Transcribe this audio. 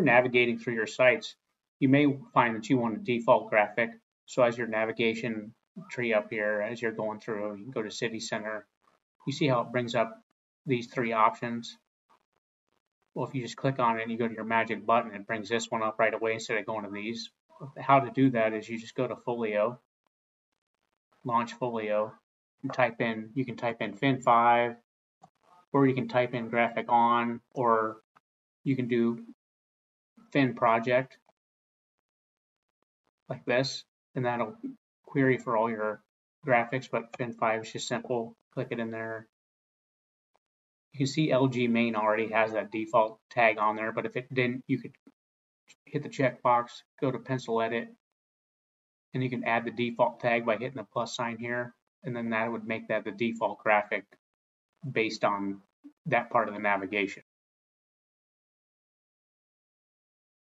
navigating through your sites, you may find that you want a default graphic. So as your navigation tree up here, as you're going through, you can go to City Center. You see how it brings up these three options? Well, if you just click on it and you go to your magic button, it brings this one up right away instead of going to these. How to do that is you just go to Folio, launch Folio, and you can type in Fin5, or you can type in graphic on, or you can do Fin project like this, and that'll query for all your graphics, but Fin5 is just simple. Click it in there. You can see LG main already has that default tag on there, but if it didn't, you could hit the checkbox, go to pencil edit, and you can add the default tag by hitting the plus sign here, and then that would make that the default graphic based on that part of the navigation.